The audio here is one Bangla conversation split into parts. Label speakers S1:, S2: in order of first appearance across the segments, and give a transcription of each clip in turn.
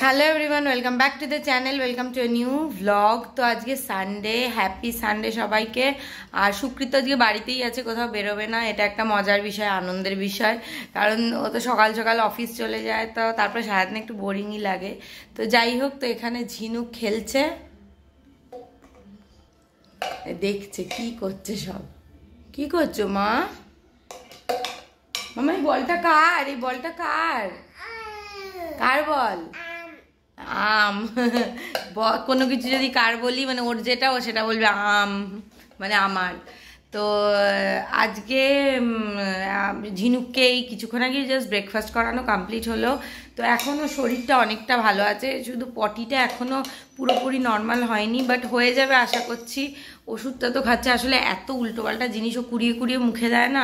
S1: Hello everyone, welcome back to the channel, welcome to a new vlog. তো আজকে সানডে, হ্যাপি সানডে সবাইকে। আর সুকৃত আজকে বাড়িতেই আছে, কোথাও বেরোবে না। এটা একটা মজার বিষয়, আনন্দের বিষয়, কারণ ও তো সকাল সকাল অফিস চলে যায়, তো তারপরে সারাদিন একটু বোরিংই লাগে। তো যাই হোক, তো এখানে ঝিনুক খেলছে, দেখছে কি করছে সব। কি করছো মা? মামা এই বলটা কার? এই বলটা কার? কার বল? আম। কোনো কিছু যদি কার বলি, মানে ওর যেটা, ও সেটা বলবে আম, মানে আমার। তো আজকে ঝিনুককে এই কিছুক্ষণ আগে জাস্ট ব্রেকফাস্ট করানো কমপ্লিট হলো। তো এখনও শরীরটা অনেকটা ভালো আছে, শুধু পটিটা এখনও পুরোপুরি নর্মাল হয়নি, বাট হয়ে যাবে আশা করছি। ওষুধটা তো খাচ্ছে, আসলে এত উল্টোপাল্টা জিনিসও কুড়িয়ে কুড়িয়ে মুখে দেয় না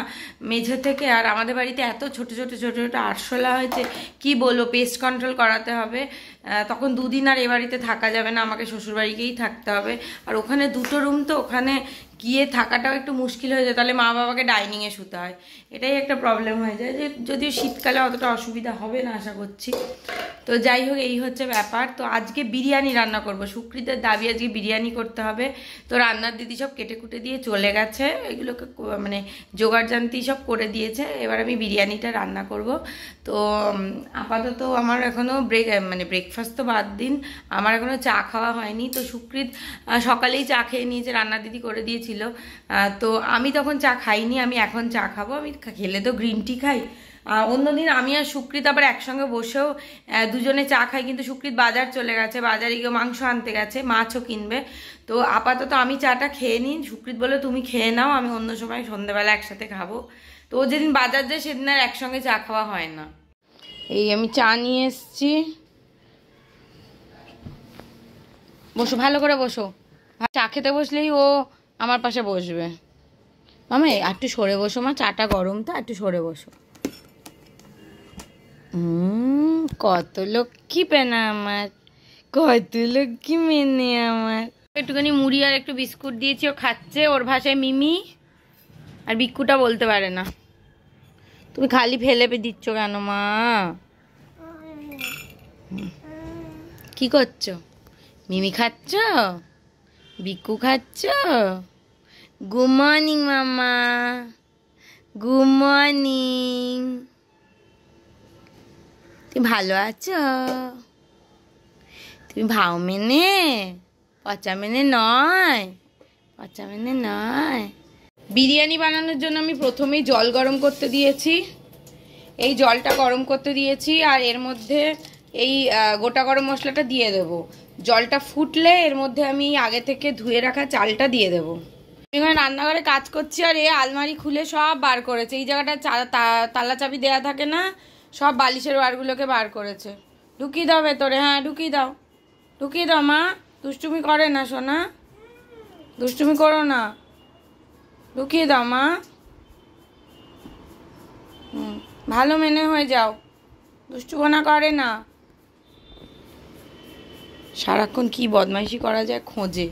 S1: মেঝে থেকে। আর আমাদের বাড়িতে এত ছোট ছোট ছোট ছোট আরশোলা হয়েছে, কি বলবো, পেস্ট কন্ট্রোল করাতে হবে। তখন দুদিন আর এ বাড়িতে থাকা যাবে না, আমাকে শ্বশুরবাড়িকেই থাকতে হবে। আর ওখানে দুটো রুম, তো ওখানে গিয়ে থাকাটাও একটু মুশকিল হয়ে যায়, তাহলে মা বাবাকে ডাইনিংয়ে শুতে হয়, এটাই একটা প্রবলেম হয়ে যায়। যে যদিও শীতকালে অতটা অসুবিধা হবে না আশা করছি। তো যাই হোক, এই হচ্ছে ব্যাপার। তো আজকে বিরিয়ানি রান্না করব, সুকৃতের দাবি আজকে বিরিয়ানি করতে হবে। তো রান্নার দিদি সব কেটে কুটে দিয়ে চলে গেছে, এগুলোকে মানে জোগাড় জানতি সব করে দিয়েছে। এবার আমি বিরিয়ানিটা রান্না করব। তো আপাতত আমার এখনও ব্রেকফাস্ট তো বাদ দিন, আমার এখনও চা খাওয়া হয়নি। তো সুকৃত সকালেই চা খেয়ে নিয়েছে, রান্নার দিদি করে দিয়েছিল। তো আমি তখন চা খাইনি, আমি এখন চা খাবো। আমি খেলে তো গ্রিন টি খাই। অন্যদিন আমি আর সুকৃত আবার একসঙ্গে বসেও দুজনে চা খাই, কিন্তু সুকৃত বাজার চলে গেছে, বাজারে গিয়ে মাংস আনতে গেছে, মাছও কিনবে। তো আপাতত আমি চাটা খেয়ে নিই, সুকৃত বলে তুমি খেয়ে নাও, আমি অন্য সময় সন্ধ্যেবেলা একসাথে খাবো। তো ও যেদিন বাজার যায় সেদিন আর একসঙ্গে চা খাওয়া হয় না। এই আমি চা নিয়ে এসছি, বসো, ভালো করে বসো। চা খেতে বসলেই ও আমার পাশে বসবে। মামা একটু সরে বসো, মা চাটা গরম, তো একটু সরে বসো। কত লক্ষ্মী পেনা আমার, কত লক্ষ্মী মেনে আমার। একটুখানি মুড়ি আর একটু বিস্কুট দিয়েছি, ও খাচ্ছে, ওর ভাষায় মিমি। আর বিক্কুটা বলতে পারে না। তুমি খালি ফেলে দিচ্ছ কেন মা? কি করছো? মিমি খাচ্ছ? বিক্কু খাচ্ছ? গুড মর্নিং মামা, গুড মর্নিং। তুমি ভালো আছো? তুমি ভাও মেনে, পচা মেনে নয়, পচা মেনে নয়। বিরিয়ানি বানানোর জন্য আমি প্রথমেই জল গরম করতে দিয়েছি। এই জলটা গরম করতে দিয়েছি, আর এর মধ্যে এই গোটা গরম মশলাটা দিয়ে দেব। জলটা ফুটলে এর মধ্যে আমি আগে থেকে ধুয়ে রাখা চালটা দিয়ে দেব। এখানে রান্নাঘরে কাজ করছি, আর এ আলমারি খুলে সব বার করেছে। এই জায়গাটা তালা চাবি দেওয়া থাকে না, সব বালিশের ওয়ারগুলোকে বার করেছে। ঢুকিয়ে দাও ভেতরে, হ্যাঁ ঢুকিয়ে দাও, ঢুকিয়ে দাও মা। দুষ্টুমি করে না সোনা, দুষ্টুমি করো না, ঢুকিয়ে দাও মা। ভালো মেনে হয়ে যাও, দুষ্টুপনা করে না। সারাক্ষণ কি বদমাইশি করা যায় খোঁজে,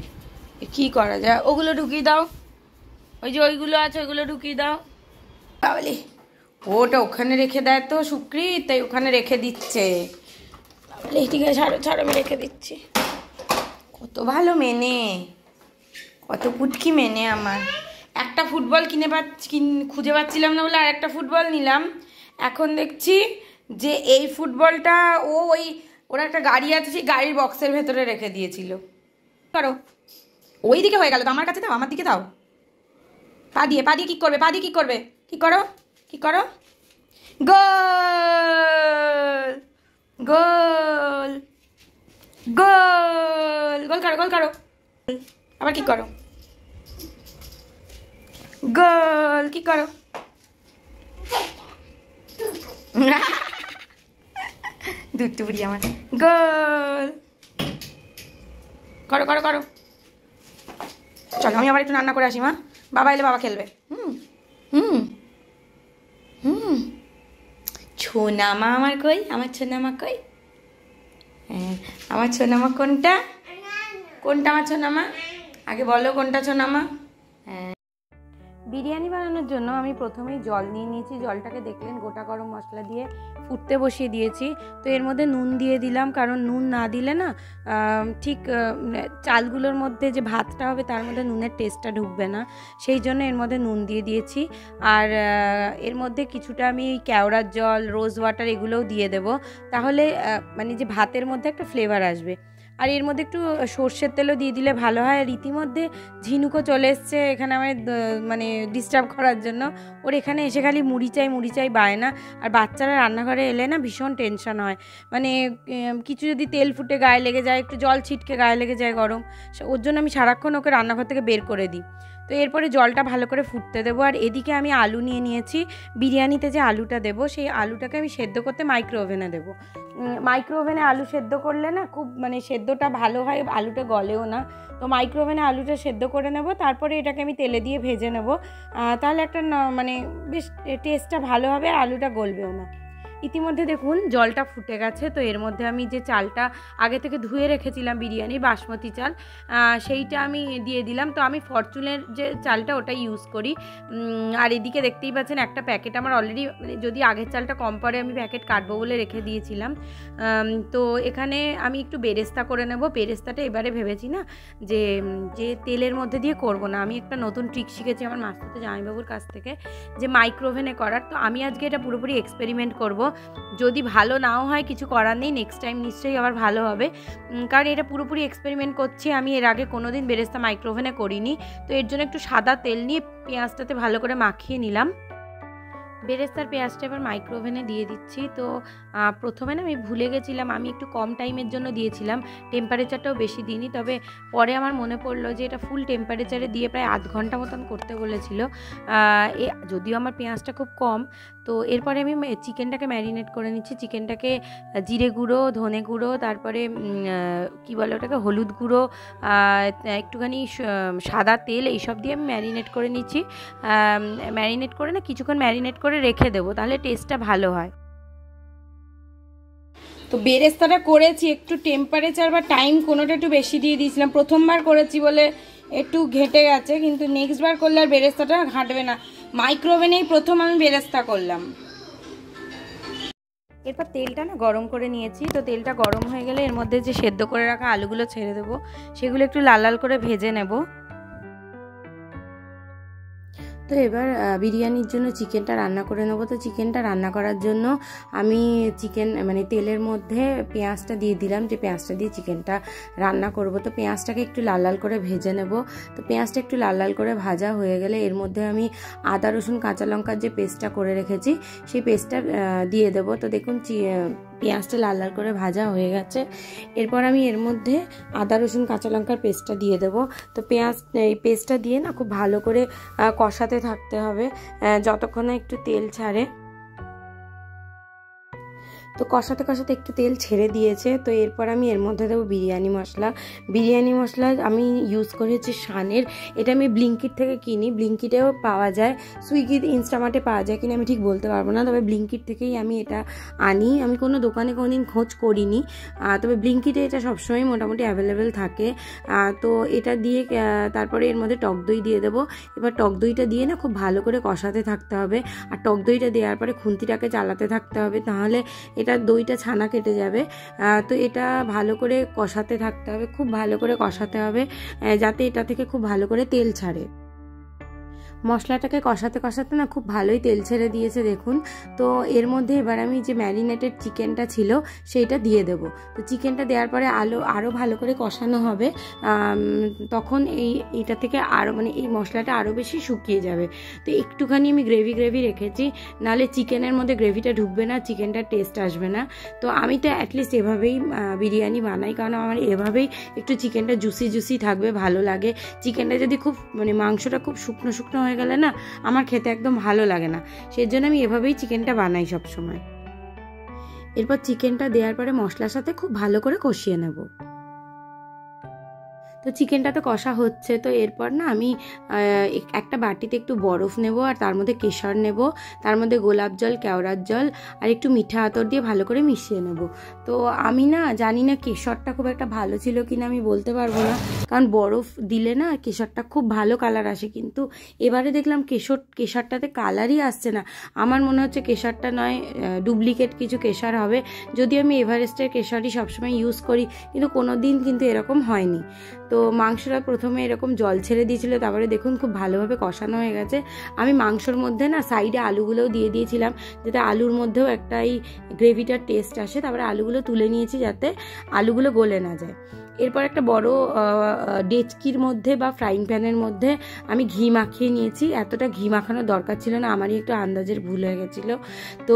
S1: কি করা যায়। ওগুলো ঢুকিয়ে দাও, ওই যে ওইগুলো আছে ওইগুলো ঢুকিয়ে দাও। তাহলে ওটা ওখানে রেখে দেয় তো সুকৃত, তাই ওখানে রেখে দিচ্ছে। ঠিক আছে, ছাড়ো ছাড়ো, আমি রেখে দিচ্ছি। কত ভালো মেনে, কত পুটকি মেনে আমার। একটা ফুটবল খুঁজে পাচ্ছিলাম না বলে আর একটা ফুটবল নিলাম। এখন দেখছি যে এই ফুটবলটা ওর একটা গাড়ি আছে, সেই গাড়ির বক্সের ভেতরে রেখে দিয়েছিল। করো, ওই দিকে হয়ে গেল তো, আমার কাছে দাও, আমার দিকে দাও। পা দিয়ে কি করবে, পা দিয়ে কি করবে, কি করো, কি করো। গোল গোল গোল, গোল করো, গোল করো। আবার কি করো, গোল, কি করো। দুট্টু বুড়ি আমার, গোল করো করো করো। চলো আমি আবার একটু রান্না করে আসি মা, বাবা এলে বাবা খেলবে। ছোনামা আমার কই, আমার ছোনামা কই? হ্যাঁ, আমার ছোনামা কোনটা, কোনটা আমার ছোনামা? আগে বলো কোনটা ছোনামা। হ্যাঁ, বিরিয়ানি বানানোর জন্য আমি প্রথমেই জল নিয়ে নিয়েছি। জলটাকে দেখলেন গোটা গরম মশলা দিয়ে ফুটতে বসিয়ে দিয়েছি। তো এর মধ্যে নুন দিয়ে দিলাম, কারণ নুন না দিলে না ঠিক চালগুলোর মধ্যে যে ভাতটা হবে তার মধ্যে নুনের টেস্টটা ঢুকবে না, সেই জন্য এর মধ্যে নুন দিয়ে দিয়েছি। আর এর মধ্যে কিছুটা আমি কেওড়ার জল, রোজ ওয়াটার এগুলোও দিয়ে দেবো, তাহলে মানে যে ভাতের মধ্যে একটা ফ্লেভার আসবে। আর এর মধ্যে একটু সর্ষের তেলও দিয়ে দিলে ভালো হয়। আর ইতিমধ্যে ঝিনুকও চলে এসছে এখানে আমায় মানে ডিস্টার্ব করার জন্য। ওর এখানে এসে খালি মুড়ি চাই বায়না। আর বাচ্চারা রান্নাঘরে এলে না ভীষণ টেনশন হয়, মানে কিছু যদি তেল ফুটে গায়ে লেগে যায়, একটু জল ছিটকে গায়ে লেগে যায় গরম, ওর জন্য আমি সারাক্ষণ ওকে রান্নাঘর থেকে বের করে দিই। তো এরপরে জলটা ভালো করে ফুটতে দেবো। আর এদিকে আমি আলু নিয়ে নিয়েছি। বিরিয়ানিতে যে আলুটা দেবো সেই আলুটাকে আমি সেদ্ধ করতে মাইক্রো ওভেনে দেবো। মাইক্রো ওভেনে আলু সেদ্ধ করলে না খুব মানে সেদ্ধটা ভালো হয়, আলুটা গলেও না। তো মাইক্রো ওভেনে আলুটা সেদ্ধ করে নেব, তারপরে এটাকে আমি তেলে দিয়ে ভেজে নেব, তাহলে একটা মানে বেশ টেস্টটা ভালো হবে আর আলুটা গলবেও না। ইতিমধ্যে দেখুন জলটা ফুটে গেছে। তো এর মধ্যে আমি যে চালটা আগে থেকে ধুয়ে রেখেছিলাম বিরিয়ানি, বাসমতি চাল, সেইটা আমি দিয়ে দিলাম। তো আমি ফরচুনের যে চালটা ওটা ইউজ করি। আর এদিকে দেখতেই পাচ্ছেন একটা প্যাকেট আমার অলরেডি, মানে যদি আগের চালটা কম পড়ে আমি প্যাকেট কাটবো বলে রেখে দিয়েছিলাম। তো এখানে আমি একটু বেরেস্তা করে নেব। বেরেস্তাটা এবারে ভেবেছি না যে তেলের মধ্যে দিয়ে করব না, আমি একটা নতুন ট্রিক শিখেছি আমার মাস্টার জামাইবাবুর কাছ থেকে, যে মাইক্রোওভেনে করার। তো আমি আজকে এটা পুরোপুরি এক্সপেরিমেন্ট করব। যদি ভালো নাও হয় কিছু করার নেই, নেক্সট টাইম নিশ্চয়ই আবার ভালো হবে, কারণ এটা পুরোপুরি এক্সপেরিমেন্ট করছি। আমি এর আগে কোনোদিন বেরেস্তা মাইক্রোওভেনে করিনি। তো এর জন্য একটু সাদা তেল নিয়ে পেঁয়াজটাতে ভালো করে মাখিয়ে নিলাম। বেরেস্তার পেঁয়াজটা এবার মাইক্রো ওভেনে দিয়ে দিচ্ছি। তো প্রথমে না আমি ভুলে গেছিলাম, আমি একটু কম টাইমের জন্য দিয়েছিলাম, টেম্পারেচারটাও বেশি দিইনি। তবে পরে আমার মনে পড়লো যে এটা ফুল টেম্পারেচারে দিয়ে প্রায় আধ ঘন্টা মতন করতে বলেছিল। যদিও আমার পেঁয়াজটা খুব কম। তো এরপরে আমি চিকেনটাকে ম্যারিনেট করে নিচ্ছি। চিকেনটাকে জিরে গুঁড়ো, ধনে গুঁড়ো, তারপরে কী বলে ওটাকে, হলুদ গুঁড়ো, একটুখানি সাদা তেল, এইসব দিয়ে আমি ম্যারিনেট করে নিচ্ছি। ম্যারিনেট করে না কিছুক্ষণ ম্যারিনেট করে রেখে দেবো, তাহলে টেস্টটা ভালো হয়। তো বেরেস্তাটা করেছি একটু টেম্পারেচার বা টাইম কোনোটা একটু বেশি দিয়ে দিয়েছিলাম, প্রথমবার করেছি বলে একটু ঘেঁটে গেছে, কিন্তু নেক্সট বার করলে আর বেরেস্তাটা ঘাঁটবে না। মাইক্রো ওভেনেই প্রথম আমি বেরেস্তা করলাম। এরপর তেলটা না গরম করে নিয়েছি। তো তেলটা গরম হয়ে গেলে এর মধ্যে যে সেদ্ধ করে রাখা আলুগুলো ছেড়ে দেবো, সেগুলো একটু লাল লাল করে ভেজে নেব। তো এবার বিরিয়ানির জন্য চিকেনটা রান্না করে নেবো। তো চিকেনটা রান্না করার জন্য আমি মানে তেলের মধ্যে পেঁয়াজটা দিয়ে দিলাম, যে পেঁয়াজটা দিয়ে চিকেনটা রান্না করব। তো পেঁয়াজটাকে একটু লাল লাল করে ভেজে নেব। তো পেঁয়াজটা একটু লাল লাল করে ভাজা হয়ে গেলে এর মধ্যে আমি আদা রসুন কাঁচা লঙ্কার যে পেস্টটা করে রেখেছি সেই পেস্টটা দিয়ে দেবো। তো দেখুন পেঁয়াজটা লাল লাল করে ভাজা হয়ে গেছে। এরপর আমি এর মধ্যে আদা রসুন কাঁচা লঙ্কার পেস্টটা দিয়ে দেবো। তো এই পেস্টটা দিয়ে না খুব ভালো করে কষাতে থাকতে হবে যতক্ষণ না একটু তেল ছাড়ে। তো কষাতে কষাতে একটু তেল ছেড়ে দিয়েছে। তো এরপর আমি এর মধ্যে দেবো বিরিয়ানি মশলা। বিরিয়ানি মশলা আমি ইউজ করেছি শানের, এটা আমি ব্লিঙ্কিট থেকে কিনি, ব্লিঙ্কিটেও পাওয়া যায়, সুইগি ইনস্টামার্টে পাওয়া যায় কিনা আমি ঠিক বলতে পারবো না, তবে ব্লিঙ্কিট থেকেই আমি এটা আনি। আমি কোনো দোকানে কোনোদিন খোঁজ করিনি, তবে ব্লিঙ্কিটে এটা সবসময় মোটামুটি অ্যাভেলেবেল থাকে। তো এটা দিয়ে তারপরে এর মধ্যে টক দই দিয়ে দেবো। এবার টক দইটা দিয়ে না খুব ভালো করে কষাতে থাকতে হবে। আর টক দইটা দেওয়ার পরে খুন্তিটাকে চালাতে থাকতে হবে, তাহলে এটা দইটা ছানা কেটে যাবে। তো এটা ভালো করে কষাতে থাকতে হবে, খুব ভালো করে কষাতে হবে যাতে এটা থেকে খুব ভালো করে তেল ছাড়ে। মশলাটাকে কষাতে কষাতে না খুব ভালোই তেল ছেড়ে দিয়েছে দেখুন। তো এর মধ্যে এবার আমি যে ম্যারিনেটেড চিকেনটা ছিল সেইটা দিয়ে দেবো। তো চিকেনটা দেওয়ার পরে আরও ভালো করে কষানো হবে, তখন এইটা থেকে আরও মানে এই মশলাটা আরও বেশি শুকিয়ে যাবে। তো একটুখানি আমি গ্রেভি রেখেছি, নাহলে চিকেনের মধ্যে গ্রেভিটা ঢুকবে না, চিকেনটার টেস্ট আসবে না। তো আমি তো অ্যাটলিস্ট এভাবেই বিরিয়ানি বানাই, কারণ আমার এভাবেই একটু চিকেনটা জুসি থাকবে, ভালো লাগে। চিকেনটা যদি খুব মানে মাংসটা খুব শুকনো হয়ে গেলে না আমার খেতে একদম ভালো লাগে না, সেই জন্য আমি এভাবেই চিকেনটা বানাই সব সময়। এরপর চিকেনটা দেওয়ার পরে মশলার সাথে খুব ভালো করে কষিয়ে নেব। তো চিকেনটা তো কষা হচ্ছে, তো এরপর না আমি একটা বাটিতে একটু বরফ নেব আর তার মধ্যে কেশর নেব, তার মধ্যে গোলাপ জল, কেওড়ার জল আর একটু মিঠা আতর দিয়ে ভালো করে মিশিয়ে নেব। তো আমি না জানি না কেশরটা খুব একটা ভালো ছিল কিনা, আমি বলতে পারবো না, কারণ বরফ দিলে না কেশরটা খুব ভালো কালার আসে, কিন্তু এবারে দেখলাম কেশরটাতে কালারই আসছে না। আমার মনে হচ্ছে কেশরটা নয় ডুপ্লিকেট কিছু কেশর হবে, যদি আমি এভারেস্টের কেশরই সবসময় ইউজ করি, কিন্তু কোনো দিন কিন্তু এরকম হয়নি। তো মাংসটা প্রথমে এরকম জল ছেড়ে দিয়েছিল, তারপরে দেখুন খুব ভালোভাবে কষানো হয়ে গেছে। আমি মাংসর মধ্যে না সাইডে আলুগুলোও দিয়ে দিয়েছিলাম, যাতে আলুর মধ্যেও একটা এই গ্রেভিটার টেস্ট আসে। তারপরে আলুগুলো তুলে নিয়েছি যাতে আলুগুলো গলে না যায়। এরপর একটা বড় ডেচকির মধ্যে বা ফ্রাইং প্যানের মধ্যে আমি ঘি মাখিয়ে নিয়েছি। এতটা ঘি মাখানোর দরকার ছিল না, আমারই একটু আন্দাজের ভুল হয়ে গেছিলো। তো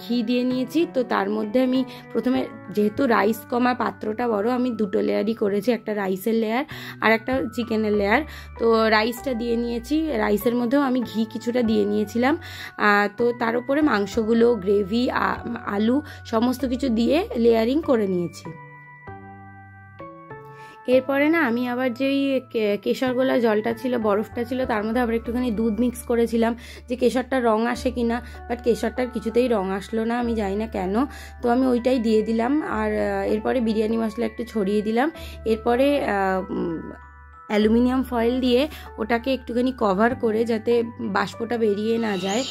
S1: ঘি দিয়ে নিয়েছি। তো তার মধ্যে আমি প্রথমে, যেহেতু রাইস কমা পাত্রটা বড়, আমি দুটো লেয়ারই করেছি, একটা রাইসের লেয়ার আর একটা চিকেনের লেয়ার। তো রাইসটা দিয়ে নিয়েছি, রাইসের মধ্যেও আমি ঘি কিছুটা দিয়ে নিয়েছিলাম। তো তার উপরে মাংসগুলো, গ্রেভি, আলু সমস্ত কিছু দিয়ে লেয়ারিং করে নিয়েছি। এরপরে না আমি আবার যেই কেশর গোলা জলটা ছিল, বরফটা ছিল, তার মধ্যে আবার একটুখানি দুধ মিক্স করেছিলাম যে কেশরটার রং আসে কিনা, বাট কেশরটার কিছুতেই রং আসলো না, আমি জানি না কেন। তো আমি ওইটাই দিয়ে দিলাম। আর এরপরে বিরিয়ানি মশলা একটু ছড়িয়ে দিলাম। এরপরে অ্যালুমিনিয়াম ফয়েল দিয়ে ওটাকে একটুখানি কভার করে, যাতে বাষ্পটা বেরিয়ে না যায়,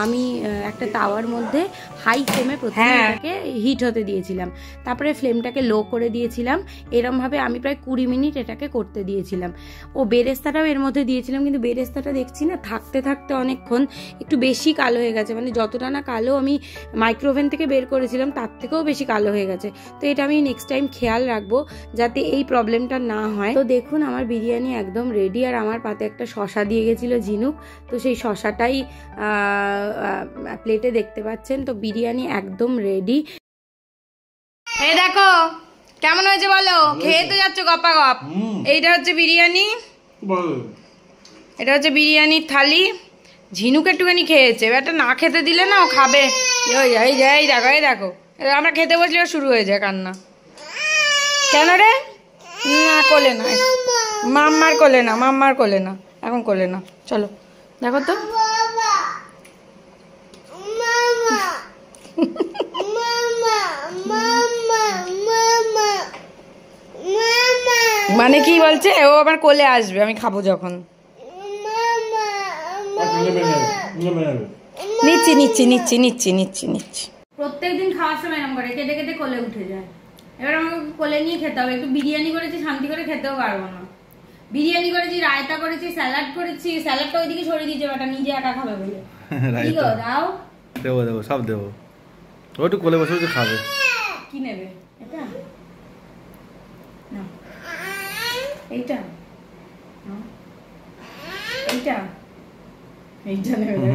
S1: আমি একটা তাওয়ার মধ্যে হাই ফ্লেমে প্রথমে এটাকে হিট হতে দিয়েছিলাম। তারপরে ফ্লেমটাকে লো করে দিয়েছিলাম। এরমভাবে আমি প্রায় 20 মিনিট এটাকে করতে দিয়েছিলাম। ও বেরেস্তাটাও এর মধ্যে দিয়েছিলাম, কিন্তু বেরেস্তাটা দেখছি না থাকতে থাকতে অনেকক্ষণ একটু বেশি কালো হয়ে গেছে, মানে যতটা না কালো আমি মাইক্রোওভেন থেকে বের করেছিলাম তার থেকেও বেশি কালো হয়ে গেছে। তো এটা আমি নেক্সট টাইম খেয়াল রাখবো যাতে এই প্রবলেমটা না হয়। তো দেখুন আমার বিরিয়ানি একদম রেডি। আর আমার পাতে একটা শশা দিয়ে গেছিলো ঝিনুক, তো সেই শশাটাই প্লেটে দেখতে পাচ্ছেন। তো বিরিয়ানি একদম রেডি। এই দেখো কেমন হয়েছে বলো, খেয়ে তো যাচ্ছ গপা গপ। এইটা হচ্ছে বিরিয়ানি, এটা হচ্ছে বিরিয়ানির থালি। ঝিনুক একটুখানি খেয়েছে, এবারটা না খেতে দিলে না ও খাবে। এই দেখো, এই দেখো, আমরা খেতে বসলে শুরু হয়ে যায় কান্না। কেন রে? না কোলে না, মাম্মার কোলে না, মাম্মার কোলে না, এখন কোলে না। চলো দেখো তো, মানে কি বলছে ও আবার কোলে আসবে আমি খাবো যখন। নিচ্ছি নিচ্ছি নিচ্ছি নিচ্ছি নিচ্ছি নিচ্ছি। প্রত্যেকদিন খাওয়ার সময় এরকম করে কেটে কেটে কোলে উঠে যায়। এবার আমাকে কোলে নিয়ে খেতে হবে। একটু বিরিয়ানি করেছি, শান্তি করে খেতেও পারবো না। বিরিয়ানি করেছি, রায়তা করেছি, স্যালাড করেছি। স্যালাডটা ওইদিকে সরিয়ে দিয়েছে বেটা, নিজে একা খাবে বলে। দাও,
S2: দেবো দেবো, সব দেবো। ও একটু কোলে বসে বসে খাবে।
S1: কি নেবে? এটা না, এইটা এইটা এইটা নেবে।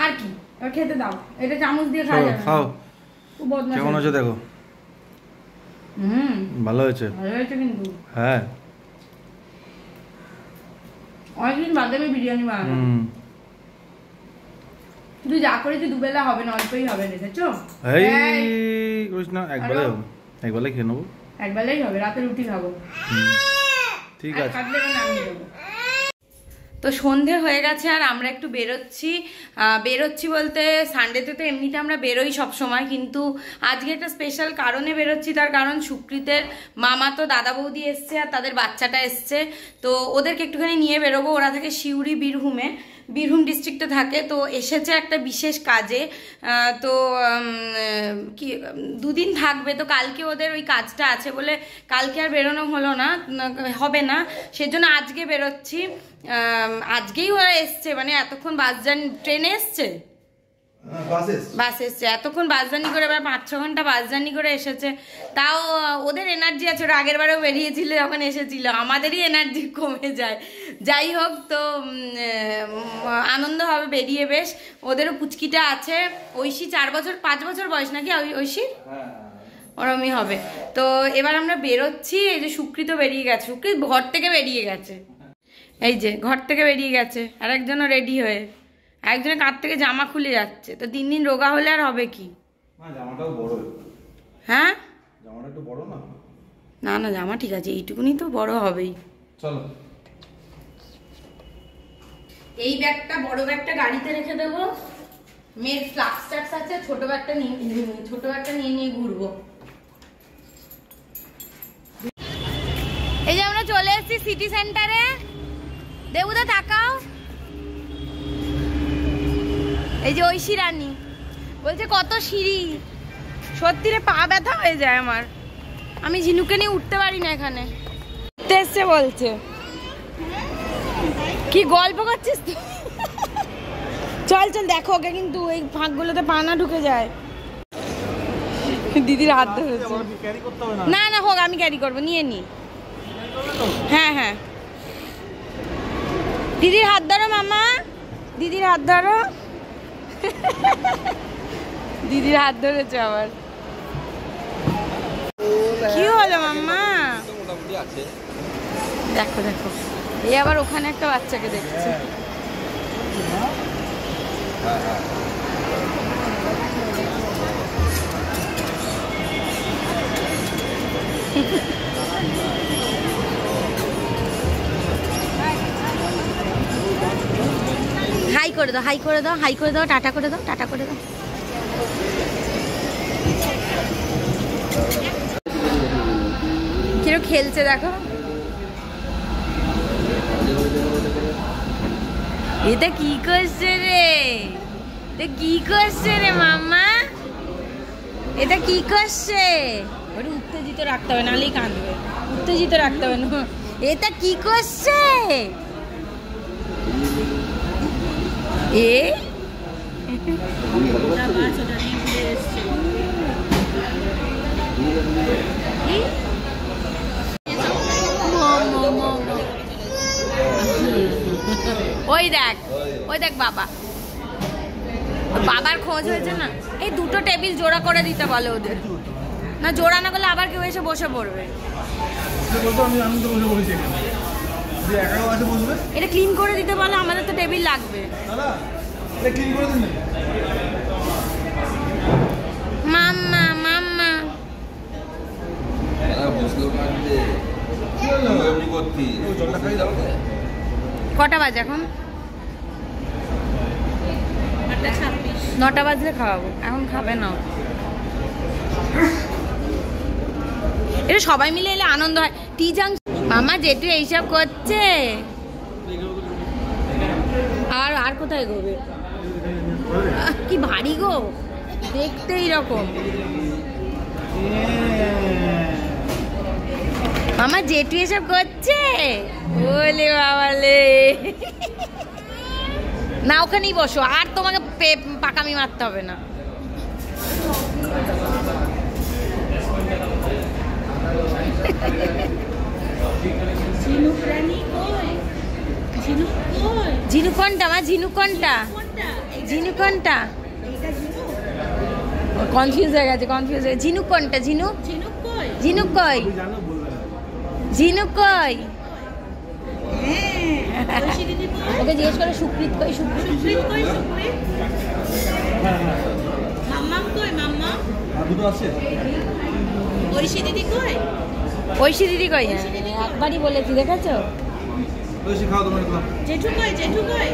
S1: আর কি? এবার খেতে দাও। এটা চামচ দিয়ে খাওয়া যাবে।
S2: খাও। কেমন হয়েছে দেখো। ভালো হয়েছে,
S1: ভালো হয়েছে কিন্তু।
S2: হ্যাঁ,
S1: অনেকদিন বাদে আমি বিরিয়ানি বানালাম। তুই যা করেছি দুবেলা হবে না, অল্পই হবে, দেখেছো?
S2: এই করিস না, একবেলাই হবে, একবেলাই খেয়ে নেবো।
S1: একবেলাই হবে, রাতে রুটি খাবো।
S2: ঠিক আছে।
S1: তো সন্ধে হয়ে গেছে আর আমরা একটু বেরোচ্ছি বলতে সানডেতে তো এমনিতে আমরা বেরোই সব সময়, কিন্তু আজকে একটা স্পেশাল কারণে বেরোচ্ছি। তার কারণ সুকৃতের মামা তো দাদা বৌদি এসছে আর তাদের বাচ্চাটা এসছে, তো ওদেরকে একটুখানি নিয়ে বেরোবো। ওরা থাকে সিউড়ি বীরভূম ডিস্ট্রিক্টে থাকে। তো এসেছে একটা বিশেষ কাজে, তো কি 2 দিন থাকবে। তো কালকে ওদের ওই কাজটা আছে বলে কালকে আর বেরোনো হবে না, সেজন্য আজকে বেরোচ্ছি। আজকেই ওরা এসছে, মানে এতক্ষণ ট্রেনে এসছে, বাস এসছে, এতক্ষণ বাস জার্নি করে, এবার 5-6 ঘন্টা বাস জার্নি করে এসেছে। তাও ওদের এনার্জি আছে, ওরা আগের বারেও বেরিয়েছিল যখন এসেছিল, আমাদেরই এনার্জি কমে যায়। যাই হোক, তো আনন্দ হবে বেরিয়ে বেশ। ওদেরও পুচকিটা আছে, ঐশী 5 বছর বয়স নাকি ঐশী, ওরমই হবে। তো এবার আমরা বেরোচ্ছি। এই যে সুকৃত বেরিয়ে গেছে, সুকৃত ঘর থেকে বেরিয়ে গেছে, এই যে ঘর থেকে বেরিয়ে গেছে। আর একজনও রেডি হয়ে, একজনের কাঁধ থেকে জামা খুলে যাচ্ছে। তো 3 দিন রোগা হলে আর হবে কি?
S2: জামাটাও বড়।
S1: হ্যাঁ,
S2: জামাটা একটু বড় না?
S1: না না জামা ঠিক আছে, এইটুকুনি তো বড় হবেই।
S2: চলো
S1: এই ব্যাগটা, বড় ব্যাগটা গাড়িতে রেখে দেবো। মেয়ের ফ্লাক্স টাক্স আছে, ছোট ব্যাগটা নিয়ে ঘুরবো। এই যে আমরা চলে এসেছি সিটি সেন্টারে। দেবুদা তাকাও, এই যে ঐশী রানী বলছে কত সিঁড়ি। সত্যি রে, পা ব্যথা হয়ে যায় আমার। আমি ঝিনুকে নিয়ে উঠতে পারি না। এখানে উঠতে এসছে বলছে। কি গল্প করছিস তুই? চল চল, দেখো ওকে কিন্তু এই ফাঁকগুলোতে পা না ঢুকে যায়। দিদির হাত ধরেছে। না না হোক, আমি ক্যারি করবো, নিয়ে নি। হ্যাঁ হ্যাঁ, দিদির হাত ধরো মামা, দিদির হাত ধরো। দিদির হাত ধরেছে আবার। কি হলো মাম্মা? দেখো দেখো, এই আবার ওখানে একটা বাচ্চাকে দেখছে। হাই করে দাও, হাই করে দাও, হাই করে দাও, টাটা করে দাও, টাটা করে দাও। কিরকম খেলছে দেখো। এটা কি করছে রে? এটা কি করছে রে মাম্মা? এটা কি করছে? ওটা উত্তেজিত রাখতে হবে, নাহলেই কাঁদবে। উত্তেজিত রাখতে হবে না। এটা কি করছে? এ ওই দেখ, ওই দেখ বাবা, বাবার খোঁজ হয়েছে না। এই দুটো টেবিল জোড়া করে দিতে বলে ওদের। না জোড়া না করলে আবার কেউ এসে বসে পড়বে। এটা ক্লিন করে দিতে বলো, আমাদের তো টেবিল লাগবে। মাম্মা মাম্মা কটা বাজে এখন? 9টা বাজলে খাওয়াবো, এখন খাবে না। এটা সবাই মিলে এলে আনন্দ হয়। টিজাং মামা জেঠু এইসব করছে। আর আর কোথায় গোবে? কি ভারী গো, দেখতে এইরকম। মামা জেঠু এসব করছে, বলে বাবালে। না ওখানেই বসো, আর তোমাকে পাকামি মারতে হবে না। ঝিনু কোনটা মা? ঝিনু কোনটা? ঝিনু কোনটা? কনফিউজ হয়ে গেছে, কনফিউজ হয়ে। ঝিনু কোনটা? ঝিনু ঝিনু কই? ঝিনু কই? ওকে জিজ্ঞেস করে সুপ্রিত কই? সুপ্রিত কই? মাম্মা কই? মাম্মা দুটো আছে। ঐশী দিদি কই? ঐশী দিদি কই? একবারই বলেছি, দেখেছো? ঐশী খাও, তোমার খাও। জেঠু কই? জেঠু কই?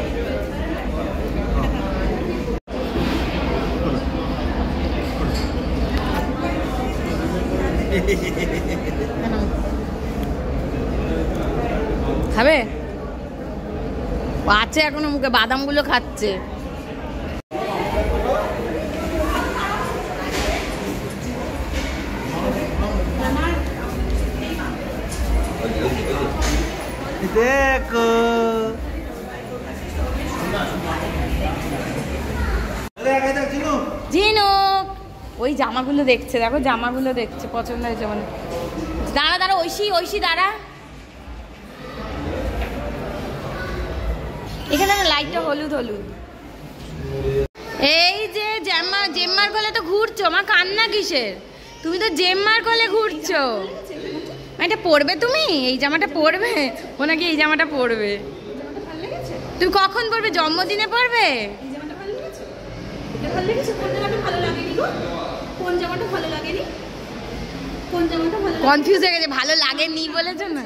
S1: খাবে? আছে এখনো মুখে, বাদামগুলো খাচ্ছে।
S2: দেখো
S1: ঝিনুক ওই জামাগুলো দেখছে, দেখো জামাগুলো দেখছে, পছন্দ হয়েছে মানে। দাঁড়া দাঁড়া, ঐশী ঐশী দাঁড়া। এখানে লাইটটা হলুদ হলুদ। এই যে জেম্মার কোলে তো ঘুরছো মা, কান্না কিসের? তুমি তো জেম্মার কোলে ঘুরছো। এটা পরবে তুমি? এই জামাটা পরবে? ও নাকি এই জামাটা পরবে। তুমি কখন পরবে? জন্মদিনে পরবে? কনফিউজ হয়ে গেছে, ভালো লাগেনি বলেছো না?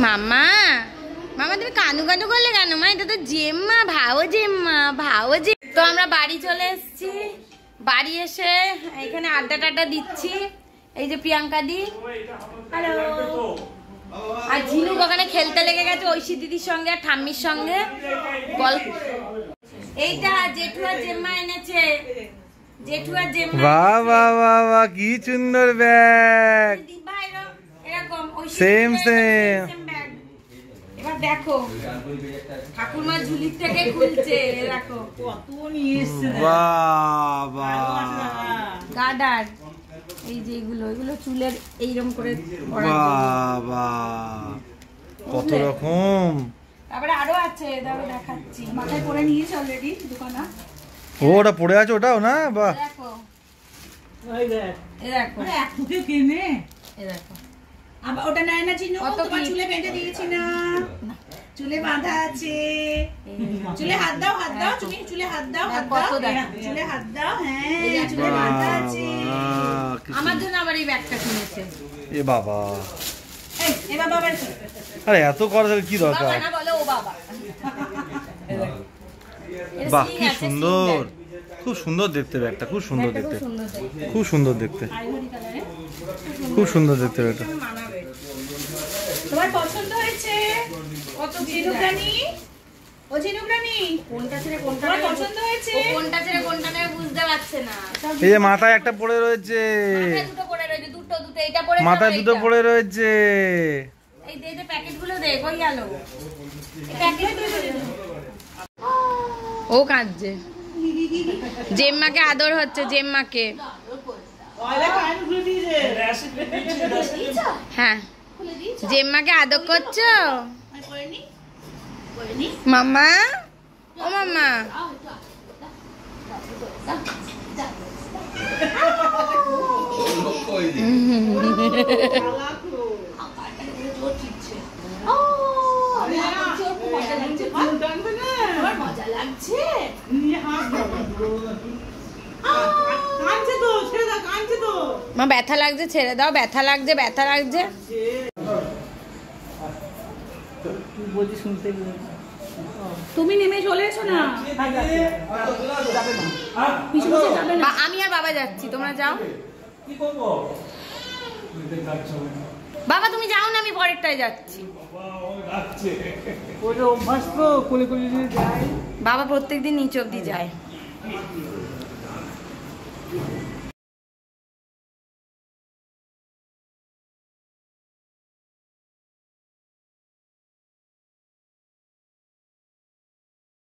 S1: মামা মামা তুমি কানু কানু করলে কেন? মা এটা তো জেম্মা, ভাও জেম্মা, ভাও জে। তো আমরা বাড়ি চলে এসেছি, বাড়ি এসে এখানে আড্ডা টাড্ডা দিচ্ছি। এই যে প্রিয়াঙ্কা দি, হ্যালো। আর ঝিনুক ওখানে খেলতে লেগে গেছে ঐশী দিদির সঙ্গে আর ঠাম্মির সঙ্গে গল্প। এইটা জেঠু আর জেম্মা এনেছে, জেঠু আর জেম্মা।
S2: বাহ বাহ বাহ বাহ, কি সুন্দর ব্যাগ।
S1: এরকম
S2: সেম সেম।
S1: এবার দেখো ঠাকুরমা ঝুলির থেকে খুলছে, দেখো
S3: কত নিয়ে এসছে।
S2: বাহ বাহ,
S1: গার্ডার। এই যে এগুলো চুলের এইরকম করে পরার জন্য।
S2: বাহ বাহ, কত রকম।
S1: তারপরে আরো আছে, দাঁড়াও দেখাচ্ছি।
S3: মাথায় পরে নিয়েছে অলরেডি দোকানা।
S2: ওটা পড়ে আছে ওটাও না? বাহ,
S1: দেখো
S3: ওই দেখ,
S1: এই দেখো,
S3: আরে এক মুখে কেনে।
S1: এই দেখো।
S3: আবার ওটা নেয় না চিনো,
S1: কত
S3: তোমার
S1: কি?
S3: চুলে বেঁধে দিয়েছি না, চুলে বাঁধা আছে। চুলে হাত দাও, হাত দাও, তুমি চুলে হাত দাও, হাত
S1: কত
S3: দাও,
S1: দেখো।
S3: চুলে হাত দাও। হ্যাঁ,
S1: এই দেখো।
S3: চুলে বাঁধা
S2: বাহ
S3: আছে।
S2: বাহ, কি
S1: আমার জন্য আবার এই ব্যাগটা কিনেছে।
S2: এ বাবা,
S3: এই এবার বাবার কি?
S2: আরে এত করার কি দরকার?
S1: বাবা না বলো, ও বাবা। এর
S2: বাহ,
S1: sling
S2: কি
S1: আছে,
S2: সুন্দর,
S1: sling bag।
S2: খুব সুন্দর দেখতে ব্যাগটা, খুব সুন্দর
S1: ব্যাগটা
S2: দেখতে,
S1: খুব সুন্দর দেখতে।
S2: খুব সুন্দর দেখতে,
S3: আইভরি কালারে।
S2: খুব সুন্দর দেখতে ব্যাগটা।
S1: মানাবে।
S3: তোমার পছন্দ হয়েছে?
S1: কত
S3: ঝিনুক রানী, ও ঝিনুক রানী,
S1: কোনটা ছেড়ে কোনটা
S3: তোমার
S1: নেবে?
S3: পছন্দ হয়েছে?
S1: ও কোনটা ছেড়ে কোনটা নেবে বুঝতে পারছে না।
S2: এই যে মাথায় একটা পড়ে রয়েছে,
S1: মাথায় দুটো পড়ে রয়েছে, দুটো এটা পড়ে
S2: মাথায় দুটো পড়ে রয়েছে।
S1: এই যে প্যাকেটগুলো দে, কই গেল? এই প্যাকেটগুলো দে। ও কাঁদছে, জেম্মাকে আদর হচ্ছে, জেম্মাকে। হ্যাঁ, জেম্মাকে আদর করছো মাম্মা? ও মাম্মা,
S3: মজা লাগছে। কাঁদছে তো, ছেড়ে দাও, কাঁদছে তো।
S1: মা ব্যথা লাগছে, ছেড়ে দাও, ব্যথা লাগছে, ব্যথা লাগছে।
S3: তুমি নেমে চলে এসো না, পিছু পিছু যাবে না।
S1: আমি আর বাবা যাচ্ছি, তোমরা যাও। বাবা তুমি যাও না, আমি পরেরটায় যাচ্ছি। বাবা প্রত্যেকদিন নিচ অব্দি যায়।